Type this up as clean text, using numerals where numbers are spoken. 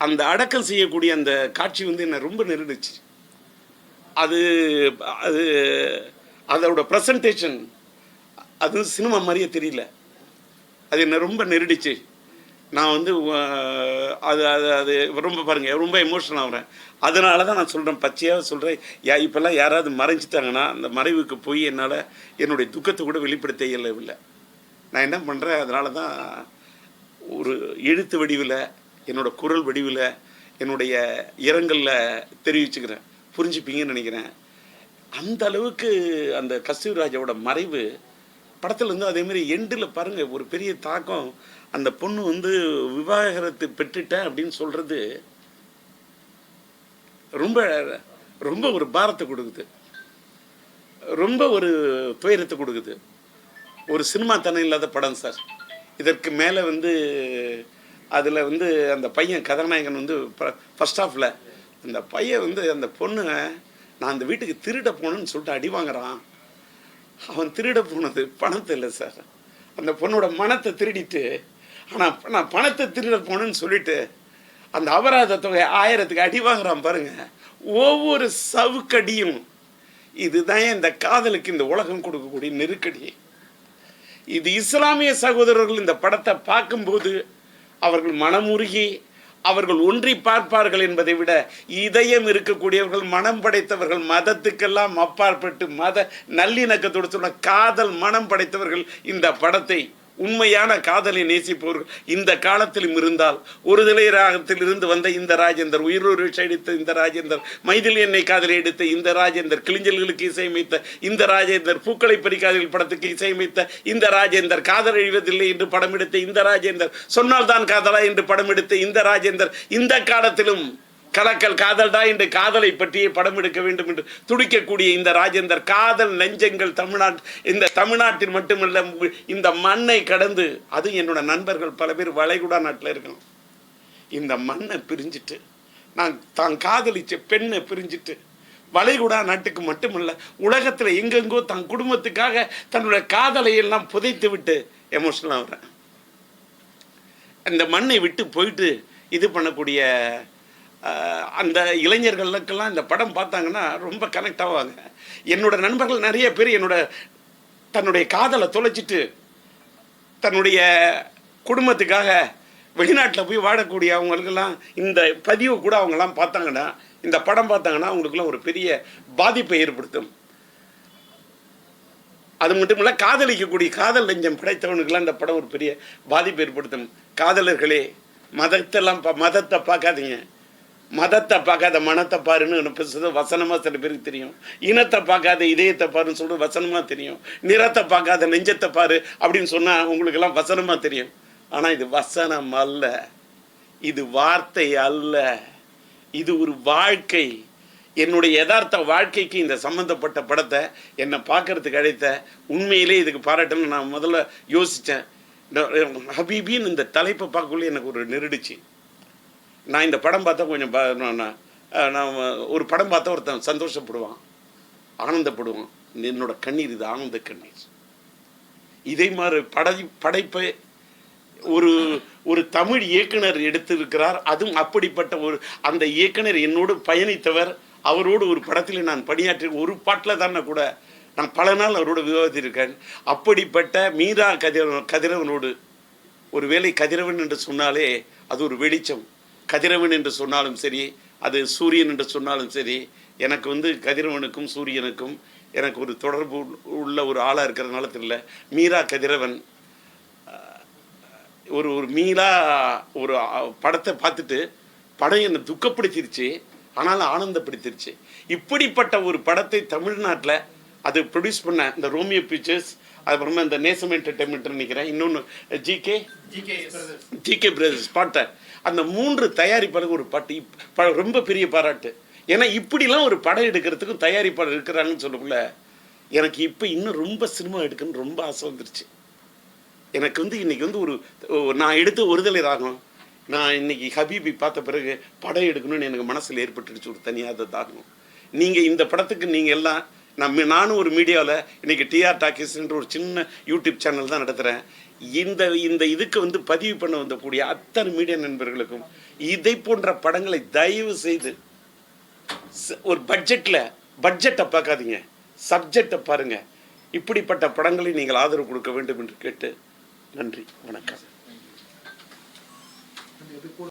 அந்த அடக்கம் செய்யக்கூடிய அந்த காட்சி வந்து என்னை ரொம்ப நெருடுச்சு. அது அது அதோட ப்ரெசன்டேஷன் அது சினிமா மாதிரியே தெரியல. அது என்னை ரொம்ப நெருடிச்சு. நான் வந்து அது அது அது ரொம்ப பாருங்கள், ரொம்ப எமோஷனல் ஆகிறேன். அதனால தான் நான் சொல்கிறேன், பச்சையாக சொல்கிறேன். இப்போல்லாம் யாராவது மறைஞ்சிட்டாங்கன்னா அந்த மறைவுக்கு போய் என்னால் என்னுடைய துக்கத்தை கூட வெளிப்படுத்த இயலவில்லை. நான் என்ன பண்ணுறேன், அதனால தான் ஒரு எழுத்து வடிவில், என்னோடய குரல் வடிவில், என்னுடைய இரங்கலில் தெரிவிச்சுக்கிறேன். புரிஞ்சுப்பீங்கன்னு நினைக்கிறேன். அந்த அளவுக்கு அந்த கஸ்தூரிராஜாவோட மறைவு படத்தில் வந்து அதேமாதிரி எண்டில் பாருங்கள் ஒரு பெரிய தாக்கம். அந்த பொண்ணு வந்து விவாகரத்து பெற்றுட்டேன் அப்படின்னு சொல்கிறது ரொம்ப ரொம்ப ஒரு பாரத்தை கொடுக்குது, ரொம்ப ஒரு துயரத்தை கொடுக்குது. ஒரு சினிமா தனம் இல்லாத படம் சார். இதற்கு மேலே வந்து அதில் வந்து அந்த பையன் கதாநாயகன் வந்து ஃபர்ஸ்ட் ஹாஃபில் அந்த பையன் வந்து அந்த பொண்ணு நான் அந்த வீட்டுக்கு திருட போனேன்னு சொல்லிட்டு அடி வாங்குறான். அவன் திருட போனது பணத்தை இல்லை சார், அந்த பொண்ணோட மனத்தை திருடிட்டு. ஆனால் நான் பணத்தை திருட போனேன்னு சொல்லிட்டு அந்த அபராத தொகை 1000க்கு அடி வாங்குறான் பாருங்க. ஒவ்வொரு சவுக்கடியும் இதுதான் இந்த காதலுக்கு இந்த உலகம் கொடுக்கக்கூடிய நெருக்கடி. இது இஸ்லாமிய சகோதரர்கள் இந்த படத்தை பார்க்கும்போது அவர்கள் மனமுருகி அவர்கள் ஒன்றி பார்ப்பார்கள் என்பதை விட, இதயம் இருக்கக்கூடியவர்கள், மனம் படைத்தவர்கள், மதத்துக்கெல்லாம் அப்பாற்பட்டு மத நல்லிணக்கத்தோடு சொன்ன காதல் மனம் படைத்தவர்கள் இந்த படத்தை, உண்மையான காதலை நேசிப்பவர்கள் இந்த காலத்திலும் இருந்தால், ஒரு திலை ராகத்தில் இருந்து வந்த இந்த ராஜேந்தர், உயிரோடு எடுத்த இந்த ராஜேந்தர், மைதிலி என்னை காதலை எடுத்த இந்த ராஜேந்தர், கிளிஞ்சல்களுக்கு இசையமைத்த இந்த ராஜேந்தர், பூக்களை பறிக்காதல் படத்துக்கு இசையமைத்த இந்த ராஜேந்தர், காதல் அழிவதில்லை என்று படம் எடுத்த இந்த ராஜேந்தர், சொன்னால் தான் காதலா என்று படம் எடுத்த இந்த ராஜேந்தர், இந்த காலத்திலும் கலக்கல் காதல்டா என்று காதலை பற்றியே படம் எடுக்க வேண்டும் என்று துடிக்கக்கூடிய இந்த ராஜேந்தர், காதல் நெஞ்சங்கள் இந்த தமிழ்நாட்டில் மட்டுமல்ல இந்த மண்ணை கடந்து, அது என்னோட நண்பர்கள் பல பேர் வளைகுடா நாட்டில் இருக்கணும், இந்த மண்ணை பிரிஞ்சுட்டு, நான் தான் காதலிச்ச பெண்ணை பிரிஞ்சுட்டு வளைகுடா நாட்டுக்கு மட்டுமல்ல உலகத்தில் எங்கெங்கோ தன் குடும்பத்துக்காக தன்னுடைய காதலை எல்லாம் புதைத்து விட்டு எமோஷனல் ஆகிறேன். அந்த மண்ணை விட்டு போயிட்டு இது பண்ணக்கூடிய அந்த இளைஞர்களுக்கெல்லாம் இந்த படம் பார்த்தாங்கன்னா ரொம்ப கனெக்ட் ஆவாங்க. என்னோட நண்பர்கள் நிறைய பேர் தன்னுடைய காதலை தொலைச்சிட்டு தன்னுடைய குடும்பத்துக்காக வெளிநாட்டில் போய் வாழக்கூடிய அவங்களுக்கெல்லாம் இந்த பதிவு கூட அவங்கெல்லாம் பார்த்தாங்கன்னா, இந்த படம் பார்த்தாங்கன்னா அவங்களுக்குலாம் ஒரு பெரிய பாதிப்பை ஏற்படுத்தும். அது மட்டும் இல்லை, காதலிக்கக்கூடிய காதல் நெஞ்சம் படைத்தவனுக்கெல்லாம் இந்த படம் ஒரு பெரிய பாதிப்பை ஏற்படுத்தும். காதலர்களே, மதத்தை பார்க்காதீங்க, மதத்தை பார்க்காத மனத்தை பாருன்னு பேசுறது வசனமாக சில பேருக்கு தெரியும். இனத்தை பார்க்காத இதயத்தை பாருன்னு சொல்கிறது வசனமாக தெரியும். நிறத்தை பார்க்காத நெஞ்சத்தை பாரு அப்படின்னு சொன்னால் உங்களுக்கெல்லாம் வசனமாக தெரியும். ஆனால் இது வசனம் அல்ல, இது வார்த்தை அல்ல, இது ஒரு வாழ்க்கை. என்னுடைய யதார்த்த வாழ்க்கைக்கு இந்த சம்மந்தப்பட்ட படத்தை என்னை பார்க்கறதுக்கு அழைத்த, உண்மையிலே இதுக்கு பாராட்டணும்னு நான் முதல்ல யோசித்தேன். ஹபீபின்னு இந்த தலைப்பை பார்க்கக்குள்ளே எனக்கு ஒரு நெருடிச்சு. நான் இந்த படம் பார்த்தா கொஞ்சம் நான் ஒரு படம் பார்த்தா ஒருத்தன் சந்தோஷப்படுவான், ஆனந்தப்படுவான். என்னோட கண்ணீர் இது ஆனந்த கண்ணீர். இதே மாதிரி படைப்பை ஒரு தமிழ் இயக்குனர் எடுத்திருக்கிறார். அதுவும் அப்படிப்பட்ட அந்த இயக்குனர் என்னோடு பயணித்தவர். அவரோடு ஒரு படத்தில் நான் பணியாற்றி ஒரு பாட்டில் தானே கூட நான் பல நாள் அவரோடு விவாதித்திருக்கேன். அப்படிப்பட்ட மீரா கதிரவனோடு, ஒரு வேளை கதிரவன் என்று சொன்னாலே அது ஒரு வெளிச்சம். கதிரவன் என்று சொன்னாலும் சரி, அது சூரியன் என்று சொன்னாலும் சரி, எனக்கு வந்து கதிரவனுக்கும் சூரியனுக்கும் எனக்கு ஒரு தொடர்பு உள்ள ஒரு ஆளாக இருக்கிறதுனால தெரியல. மீரா கதிரவன் ஒரு மீரா ஒரு படத்தை பார்த்துட்டு படம் என்னை துக்கப்படுத்திருச்சு, ஆனாலும் ஆனந்தப்படுத்திருச்சு. இப்படிப்பட்ட ஒரு படத்தை தமிழ்நாட்டில் அது ப்ரொடியூஸ் பண்ண இந்த ரோமியோ பிக்சர்ஸ், அதுக்கப்புறமா இந்த நேசம் என்டர்டைன்மெண்ட் நினைக்கிறேன், இன்னொன்று ஜிகே பிரதர்ஸ் பாட்டை, அந்த 3 தயாரிப்பாளருக்கு ஒரு பாட்டு ரொம்ப பெரிய பாராட்டு. ஏன்னா இப்படிலாம் ஒரு படம் எடுக்கிறதுக்கும் தயாரிப்பாளர் இருக்கிறாங்கன்னு சொல்லக்குள்ள எனக்கு இப்போ இன்னும் ரொம்ப சினிமா எடுக்கணும்னு ரொம்ப ஆசை வந்துருச்சு. எனக்கு வந்து இன்றைக்கி வந்து நான் எடுத்த ஒருதலை ராகம், நான் இன்றைக்கி ஹபீபி பார்த்த பிறகு படம் எடுக்கணும்னு எனக்கு மனசில் ஏற்பட்டுடுச்சு ஒரு தனியாக தாகம். நீங்கள் இந்த படத்துக்கு நீங்கள் எல்லாம் நானும் ஒரு மீடியாவில் இன்றைக்கி டிஆர் டாக்கீஸ்ன்ற ஒரு சின்ன யூடியூப் சேனல் தான் நடத்துகிறேன். இந்த இந்த இதுக்கு வந்து பதிவு பண்ண வந்தக்கூடிய அத்தனை மீடியா நண்பர்களுக்கும் இதை போன்ற படங்களை தயவு செய்து ஒரு பட்ஜெட்டை பார்க்காதீங்க, சப்ஜெக்டை பாருங்க. இப்படிப்பட்ட படங்களை நீங்கள் ஆதரவு கொடுக்க வேண்டும் என்று கேட்டு நன்றி, வணக்கம்.